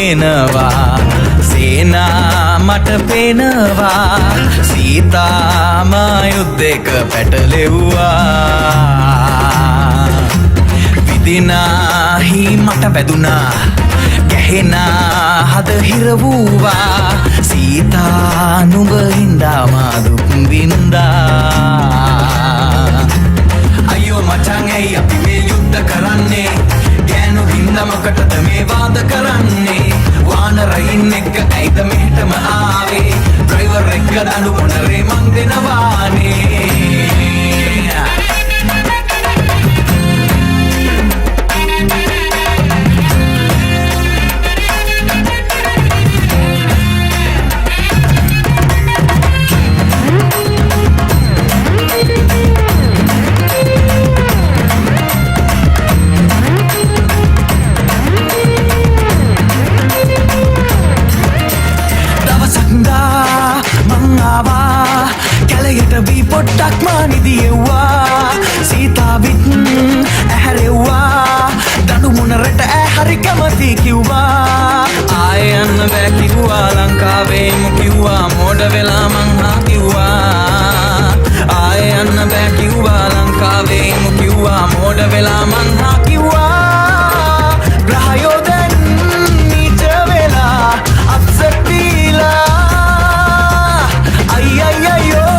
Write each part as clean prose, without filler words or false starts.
ගෙනවා සේනා මට පේනවා සීතාම යුද්ධයක පැටලෙව්වා විදිනාහි මට වැදුනා ගැහෙනා හද හිරවූවා සීතා නුඹ හින්දා මා දුක් වින්දා අයියෝ මචං ඇයි අපි මේ යුද්ධ කරන්නේ ගෑනු හින්දා මොකටද මේ වාද කරන්නේ වානරයින් එක්ක ඇයිද මෙහෙටම ආවේ ඩ්‍රයිවර් එක්ක දඬු මොනරේ මං දෙනවානේ පොට්ටක් මානිදියෙව්වා සීතාවිත් ඇහැරෙව්වා දඬු මොනරට හරි කැමති කිව්වා ආය යන්න බෑ කිව්වා ලංකාවේම කිව්වා මෝඩ වෙලා මං හා කිව්වා ආය යන්න බෑ කිව්වා ලංකාවේම කිව්වා මෝඩ වෙලා මං හා කිව්වා ග්‍රහයෝ දැන් නීච වෙලා අප්සෙට් දීලා අයියෝ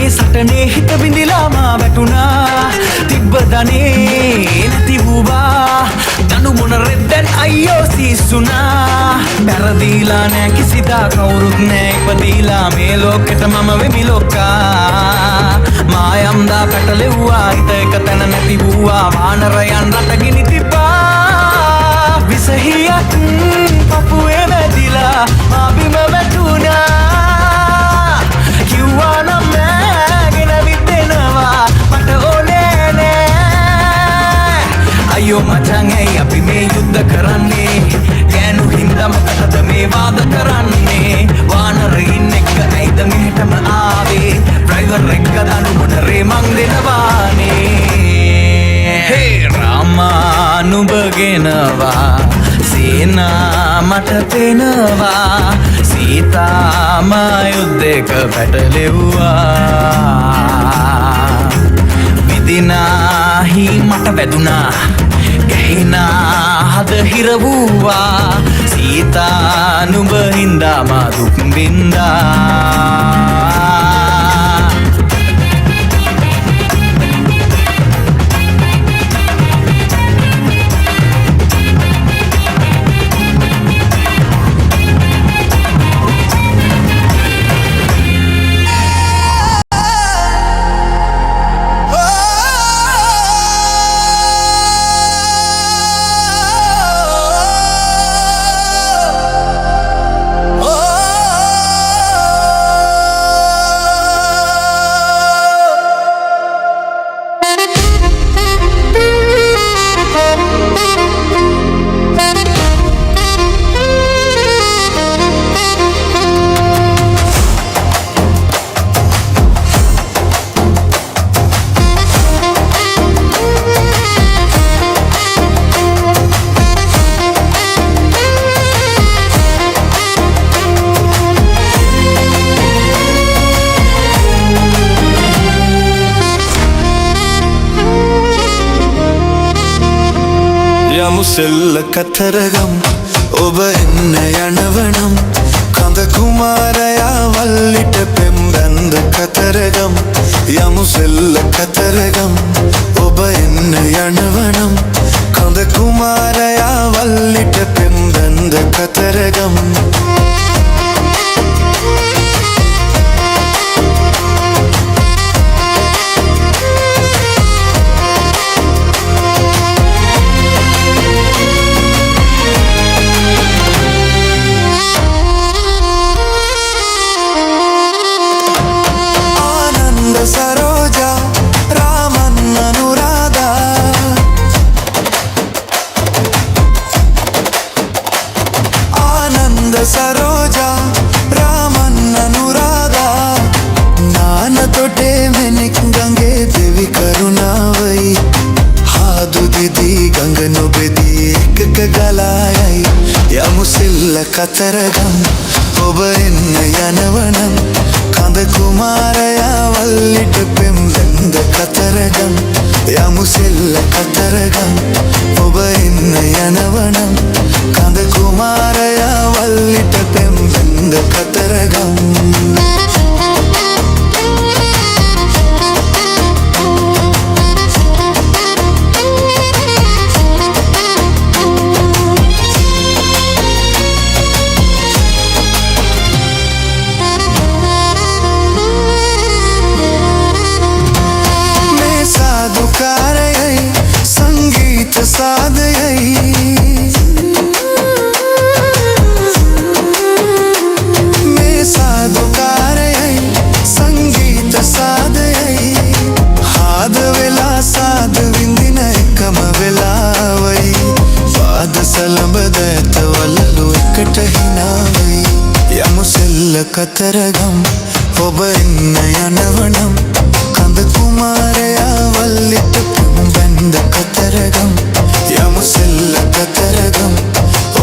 සටනේ හිත බිඳිලා මා වැටුණා තිබ්බ දනේ නැති වූවා දඬු මොනරෙත් දැන් අයියෝ සීසුනා පෙරදීලා නෑ කිසිදා කවුරුත් නෑ ඉපදීලා මේ ලෝකෙට මම වෙමි ලොක්කා මායම්දා පැටලෙව්වා හිත එක තැන නැති වූවා වානරයන් රට ගිනි තිබ්බා විසහියක් පපුවේ වැදිලා මා බිම වැටුණා කිව්වා නම් අයියෝ මචං ඇයි අපි මේ යුද්ධ කරන්නේ ගෑනු හින්දා මොකටද මේ වාද කරන්නේ වානරයින් එක්ක ඇයිද මෙහෙටම ආවේ ඩ්‍රයිවර් එක්ක දඬු මොනරේ මං දෙනවානේ හේ රාමා නුඹ ගෙනවා සේනා මට පේනවා සීතාම යුද්ධයක පැටලෙව්වා විදිනාහි මට වැදුනා ගැහිනා හද හිරවූවා සීතා නුඹ හින්දා මා දුක් වින්දා මුසෙල්ල කතරගම් ඔබ එන්න යනවනම් කඳ කුමාරයා වල්ලිට පෙම්බැන්ද කතරගම් යමුසෙල්ල කතරගම් ඔබ එන්න යනවනම් කඳ කුමාරයා වල්ලිට පෙම්බැන්ද කතරගම් කතරගම් ඔබ එන්න යනවනම් කඳ කුමාරයා වල්ලිට පෙම්බැන්ද කතරගම් යමු සෙල්ල කතරගම් ඔබ එන්න යනවනම් කඳ කුමාරයා වල්ලිට පෙම්බැන්ද කතරගම් කතරගම් ඔබ එන්න යනවනම් කඳ කුමාරයා වල්ලිට පෙම්බැන්ද කතරගම් යමු සෙල්ල කතරගම්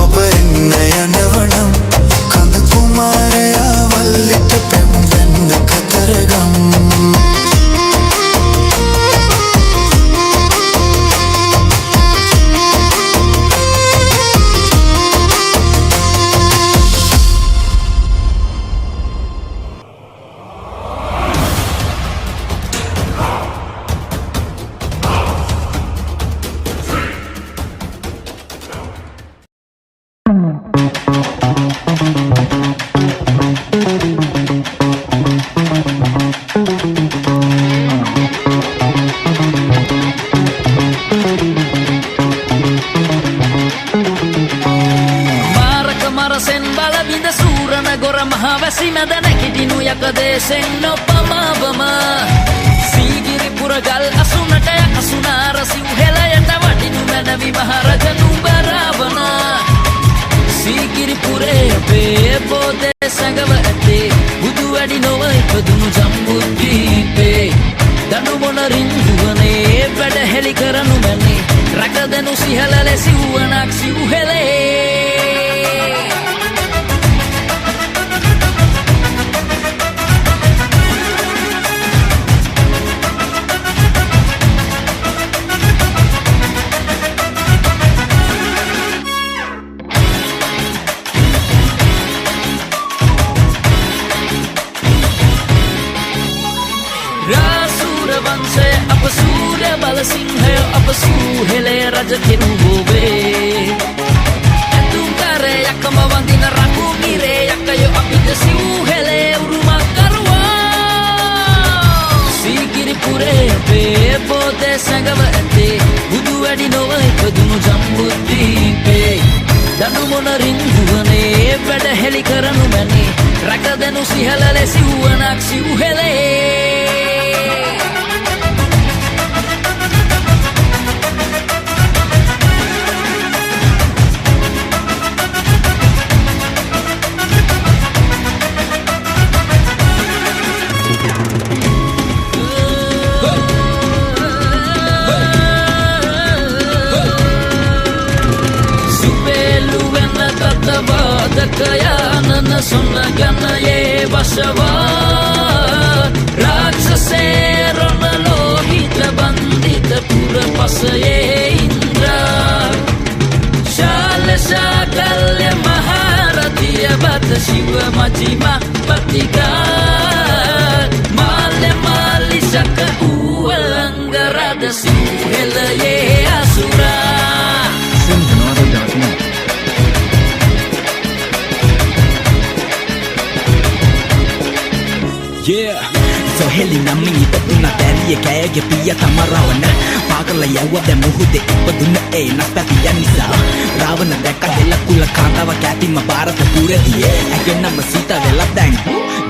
ඔබ එන්න යනවනම් කඳ කුමාරයා වල්ලිට පෙම්බැන්ද කතරගම්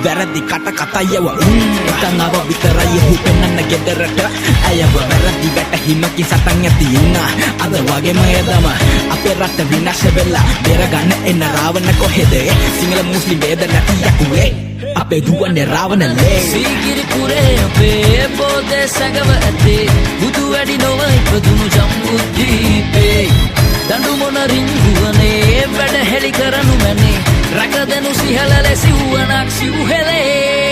වැරදි කට කතයව එකන් අව විතරයි ඔහු පෙන්නන්න ගෙදරට ඇයව වැරදි වැටහිමකින් සටන් ඇති ඉන්න අද වගේම එදම අපේ රට විනාශ වෙලා බේරගන්න එන්න රාවණ කොහෙද සිංහල මුස්ලිම් ભેද නැති යකුවේ අපේ දුවන්නේ රාවණලේ සීගිරි පුරේ අපේ පොදේ සැඟව ඇතේ බුදු වැඩි නොව ඉපදුණු ජම්බුද්දීපේ දඬු මොන රින්ගුවනේ වැඩ හෙලි කරනු මැනේ කඳු සිහලල සිව්වනක් සිව්හෙලේ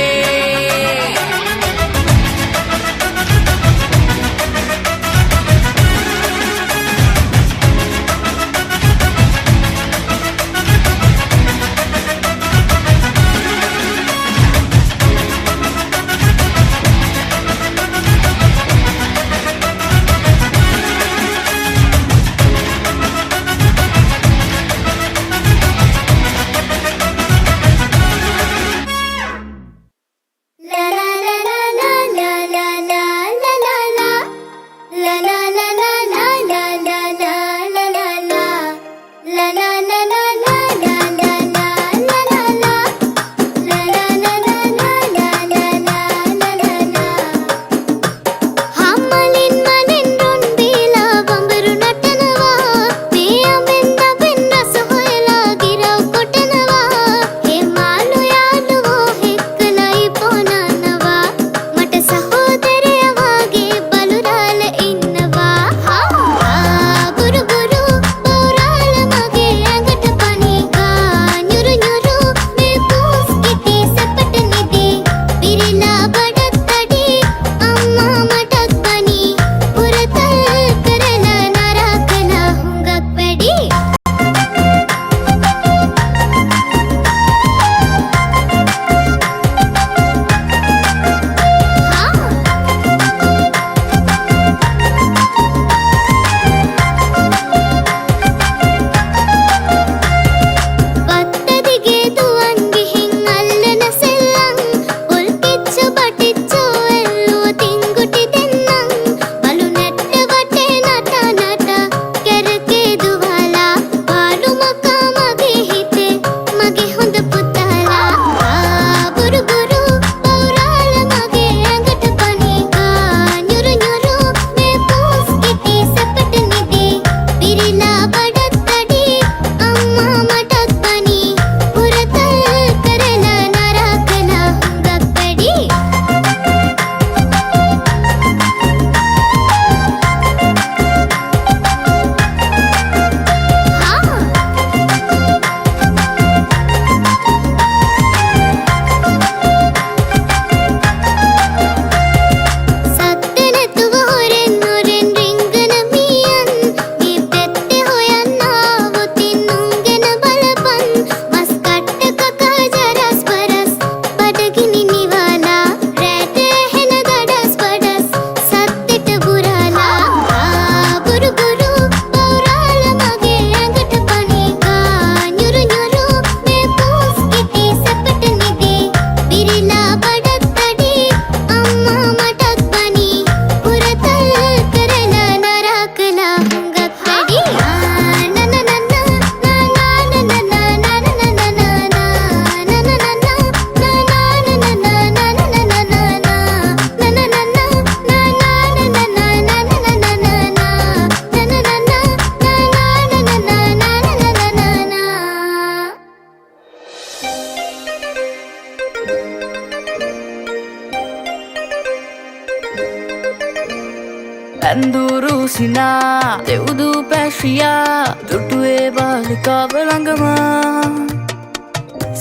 ඇඳුරු සිනා දෙවුදු පැශියා දුටුවේ බාලිකාව ළඟම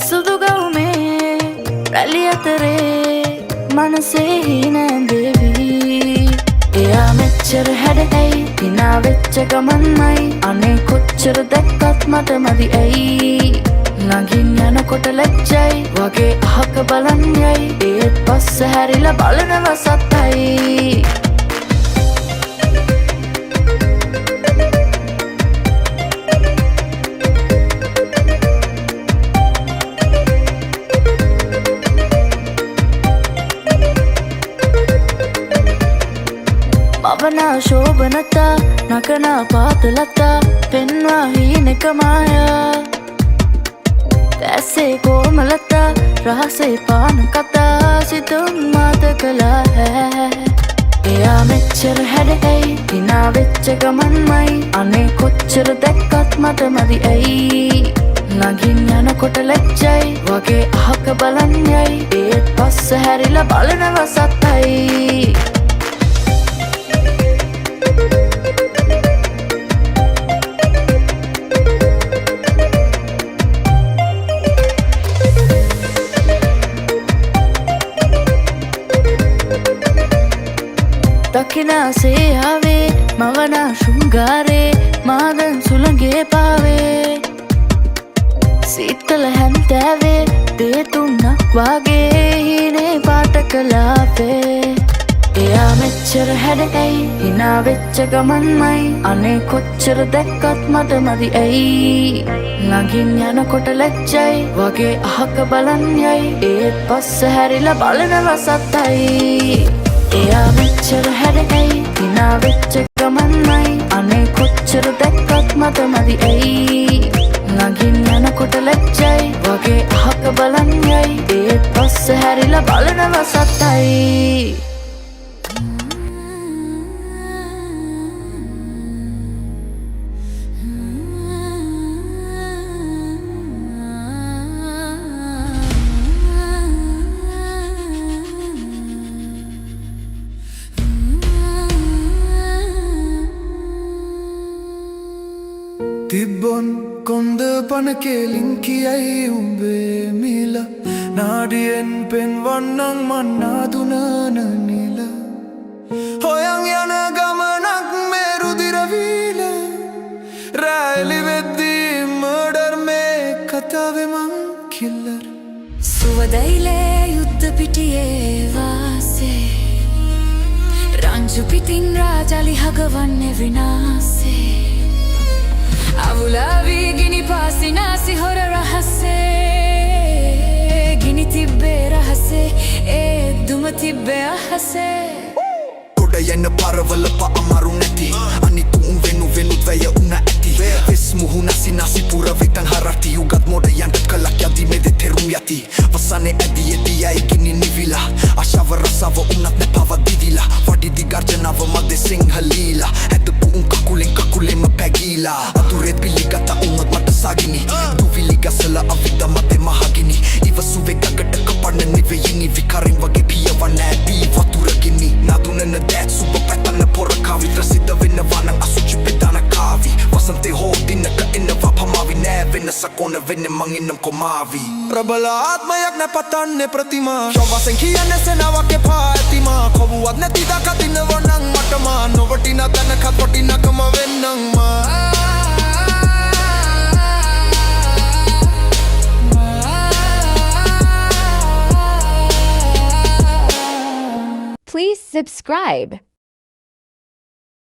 සුදුගවුමේ රැලි අතරේ මනසේ හිනැඳෙවී එයා මෙච්චර හැඩැයි හිනා වෙච්ච ගමන්මයි අනේ කොච්චර දැක්කත් මට මදි ඇයි ළඟින් යනකොට ලැජ්ජයි වගේ අහක බලන් යයි ඒත් පස්ස හැරිලා බලනව සත්තයි මවනා ශෝභනත නකනා පාතලත පෙන්වා හීනෙක මායා දැසේ කෝමලත රහසේ පාන කතා සිතුම් මාත කළා හැ එයා මෙච්චර හැඩැයි හිනා වෙච්ච ගමන්මයි අනේ කොච්චර දැක්කත් මට මදි ඇයි ළඟින් යනකොට ලැජ්ජයි වගේ අහක බලන් යයි ඒත් පස්ස හැරිලා බලනව සත්තයි ආසේ ආවේ මවනා ශෘංගාරේ මාදන් සුළඟේ පාවේ සීතල හැන්තෑවේ දේ තුන්නක් වාගේ හීනේ පාට කලාපේ එයා මෙච්චර හැඩැයි හිනා වෙච්ච ගමන්මයි අනේ කොච්චර දැක්කත් මට මදි ඇයි ළඟින් යනකොට ලැජ්ජයි වගේ අහක බලන් යයි ඒත් පස්ස හැරිලා බලන රසත්තයි එයා මෙච්චර හැඩැයි හිනා වෙච්ච ගමන්මයි අනේ කොච්චර දැක්කත් මට මදි ඇයි ළඟින් යනකොට ලැජ්ජයි වගේ අහක බලන් යයි ඒත් පස්ස හැරිලා බලන රසත්තයි තිබ්බොන් කොන්ද පන කෙලින් කියයි උඹේ මිල නාඩියෙන් පෙන්වන්නන් මන්නාදුනන නිල හොයන් යන ගමනක් මේ රුදිරවීල රැලි වෙද්දී මඩර් මේ කතාවෙමං කිල්ලර් සුවදයිලේ යුද්ධ පිටියේ වාසේ රංජු පිටින් රාජලි හගවන්නේ විනාසේ අවුලාවී ගිනි පාසිනාසි හොර රහසේ ගිනි තිබ්බේ රහසේ ඒ දුම තිබ්බේ අහසේ ගොඩ යන්න පරවල පා අමාරු නැති අනිතු උන් වෙනුත් වැය උන ඇති වෙස් මුහුණසි නසි පුර විතන් හරටි උගත් මොඩ යන්ට කලක් යදි මෙද තෙරුම් යති වසනේ ඇදී එදියයි ගිනි නිවිලා අශාව රසව උනත් නැපව දිදිලා වඩිදි ගර්ජනව මදේ සිංහලීලා හැදපු උන් කකුලෙම පැගීලා අතුරෙත් පිළිගත උනොත් මට සාගිනි දුවිලි ගසල අවිද මතේ මහගිනි ඉවසුවේ ගගට කපන්න නිවෙයිනි විකාරෙන් වගේ පියව නෑ බී වතුර ගිනි නාදුනන දෑත් සුබ පැතන්න පොර කාවි ප්‍රසිද්ධ වෙනවා නම් අසුචි පෙදාන කාවි වසන්තේ හෝදිනක එනවා පමාවි නෑ වෙනසක් ඕන වෙන්නේ මං ඉන්නම් කොමාවි ප්‍රබල ආත්මයක් නැ පතන්නේ ප්‍රතිමා ශෝවාසෙන් කියන්නේ සෙනාවක් එපා ඇතිමා කොබුවත් නැති දකතිනව නම් මටමා නොවටින තැනකත් වටිනකම වෙන්නම් මා Please subscribe.